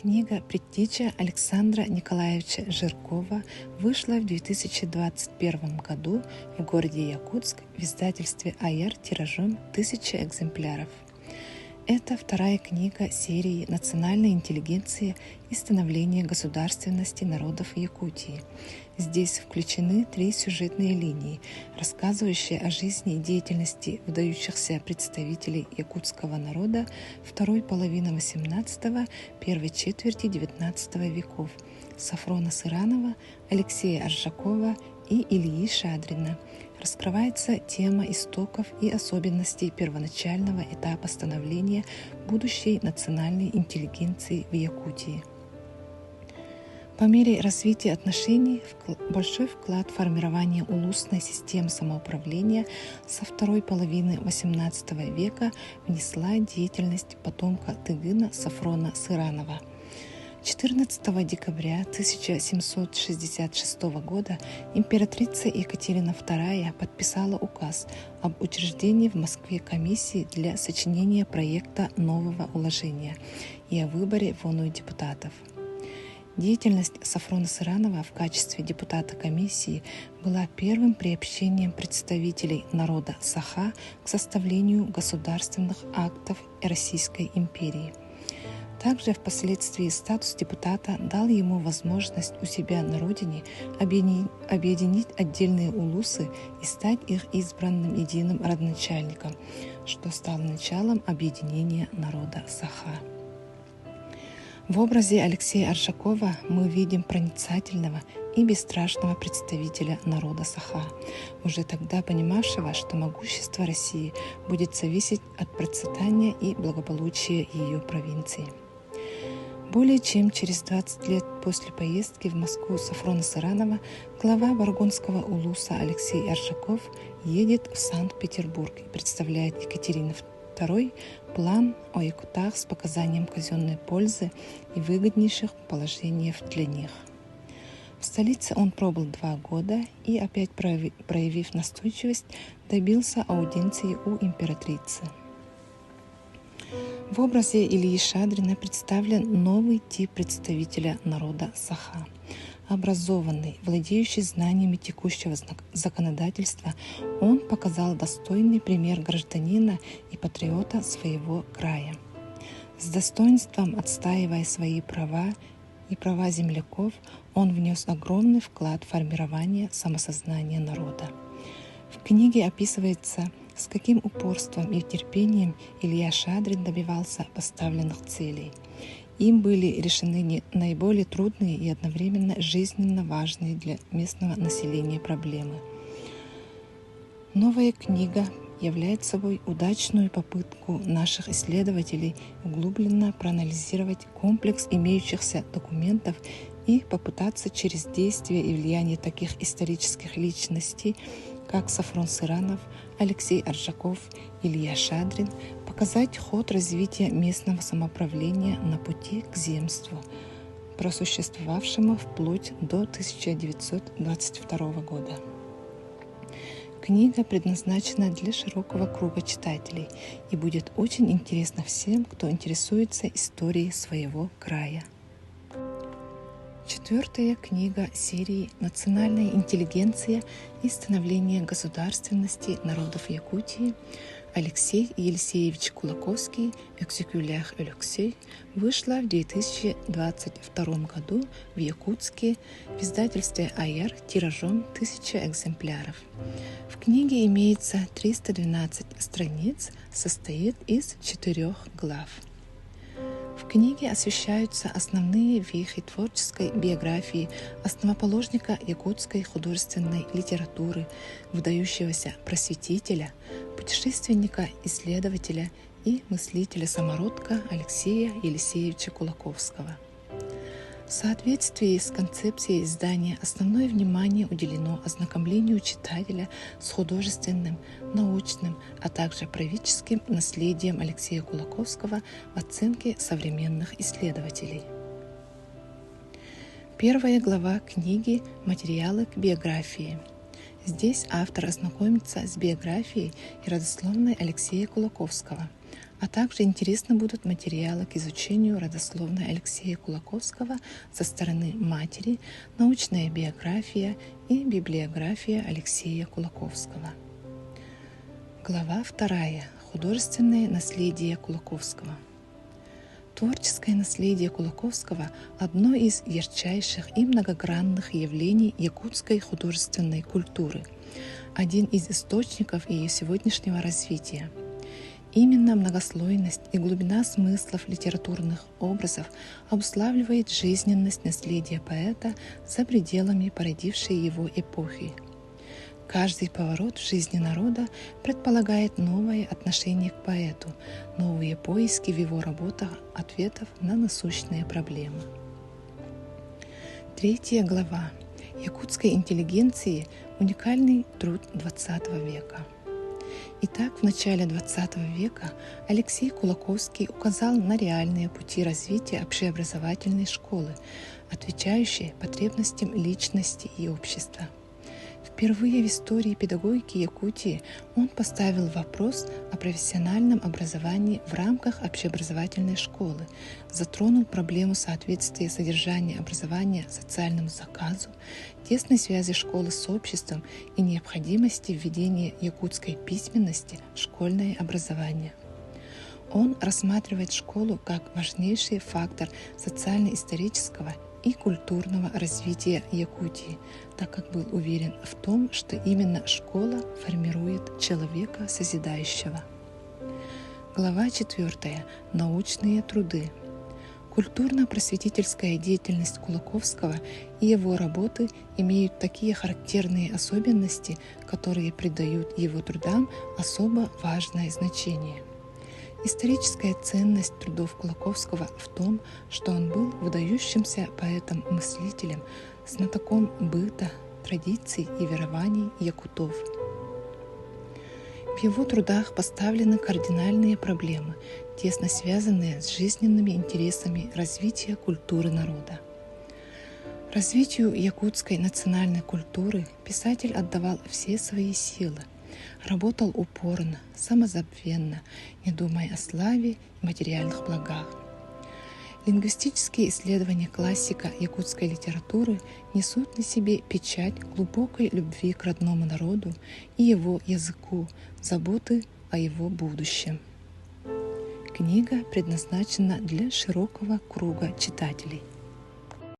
Книга «Предтеча» Александра Николаевича Жиркова вышла в 2021 году в городе Якутск в издательстве «Аяр» тиражом 1000 экземпляров. Это вторая книга серии «Национальная интеллигенция и становление государственности народов Якутии». Здесь включены 3 сюжетные линии, рассказывающие о жизни и деятельности выдающихся представителей якутского народа второй половины XVIII – первой четверти XIX веков Сафрона Сыранова, Алексея Аржакова и Ильи Шадрина. Раскрывается тема истоков и особенностей первоначального этапа становления будущей национальной интеллигенции в Якутии. По мере развития отношений большой вклад в формирование улусной системы самоуправления со второй половины XVIII века внесла деятельность потомка Тыгына Сафрона Сыранова. 14 декабря 1766 года императрица Екатерина II подписала указ об учреждении в Москве комиссии для сочинения проекта нового уложения и о выборе воную депутатов. Деятельность Сафрона Сыранова в качестве депутата комиссии была первым приобщением представителей народа Саха к составлению государственных актов Российской империи. Также впоследствии статус депутата дал ему возможность у себя на родине объединить отдельные улусы и стать их избранным единым родоначальником, что стало началом объединения народа Саха. В образе Алексея Аржакова мы видим проницательного и бесстрашного представителя народа Саха, уже тогда понимавшего, что могущество России будет зависеть от процветания и благополучия ее провинций. Более чем через 20 лет после поездки в Москву Сафрона Сыранова глава Варгунского улуса Алексей Аржаков едет в Санкт-Петербург и представляет Екатерине II план о якутах с показанием казенной пользы и выгоднейших положениях для них. В столице он пробыл 2 года и, опять проявив настойчивость, добился аудиенции у императрицы. В образе Ильи Шадрина представлен новый тип представителя народа Саха. Образованный, владеющий знаниями текущего законодательства, он показал достойный пример гражданина и патриота своего края. С достоинством отстаивая свои права и права земляков, он внес огромный вклад в формирование самосознания народа. В книге описывается, с каким упорством и терпением Илья Шадрин добивался поставленных целей. Им были решены наиболее трудные и одновременно жизненно важные для местного населения проблемы. Новая книга является собой удачную попытку наших исследователей углубленно проанализировать комплекс имеющихся документов и попытаться через действие и влияние таких исторических личностей, как Сафрон Сыранов, Алексей Аржаков, Илья Шадрин, показать ход развития местного самоуправления на пути к земству, просуществовавшему вплоть до 1922 года. Книга предназначена для широкого круга читателей и будет очень интересна всем, кто интересуется историей своего края. 4-я книга серии «Национальная интеллигенция и становление государственности народов Якутии» Алексей Елисеевич Кулаковский «Экзекюлях Алексей» вышла в 2022 году в Якутске в издательстве «Аяр» тиражом 1000 экземпляров. В книге имеется 312 страниц, состоит из 4 глав. В книге освещаются основные вехи творческой биографии основоположника якутской художественной литературы, выдающегося просветителя, путешественника, исследователя и мыслителя-самородка Алексея Елисеевича Кулаковского. В соответствии с концепцией издания основное внимание уделено ознакомлению читателя с художественным, научным, а также правительским наследием Алексея Кулаковского в оценке современных исследователей. 1 глава книги «Материалы к биографии». Здесь автор ознакомится с биографией и родословной Алексея Кулаковского, а также интересны будут материалы к изучению родословной Алексея Кулаковского со стороны матери, научная биография и библиография Алексея Кулаковского. Глава 2. Художественное наследие Кулаковского. Творческое наследие Кулаковского – одно из ярчайших и многогранных явлений якутской художественной культуры, один из источников ее сегодняшнего развития. Именно многослойность и глубина смыслов литературных образов обуславливает жизненность наследия поэта за пределами породившей его эпохи. Каждый поворот в жизни народа предполагает новое отношение к поэту, новые поиски в его работах ответов на насущные проблемы. 3 глава. Якутской интеллигенции. Уникальный труд XX века. Итак, в начале XX века Алексей Кулаковский указал на реальные пути развития общеобразовательной школы, отвечающие потребностям личности и общества. Впервые в истории педагогики Якутии он поставил вопрос о профессиональном образовании в рамках общеобразовательной школы, затронул проблему соответствия содержания образования социальному заказу, тесной связи школы с обществом и необходимости введения якутской письменности в школьное образование. Он рассматривает школу как важнейший фактор социально-исторического и культурного развития Якутии, так как был уверен в том, что именно школа формирует человека созидающего. Глава 4. Научные труды. Культурно-просветительская деятельность Кулаковского и его работы имеют такие характерные особенности, которые придают его трудам особо важное значение. Историческая ценность трудов Кулаковского в том, что он был выдающимся поэтом-мыслителем, знатоком быта, традиций и верований якутов. В его трудах поставлены кардинальные проблемы, тесно связанные с жизненными интересами развития культуры народа. Развитию якутской национальной культуры писатель отдавал все свои силы, работал упорно, самозабвенно, не думая о славе и материальных благах. Лингвистические исследования классика якутской литературы несут на себе печать глубокой любви к родному народу и его языку, заботы о его будущем. Книга предназначена для широкого круга читателей.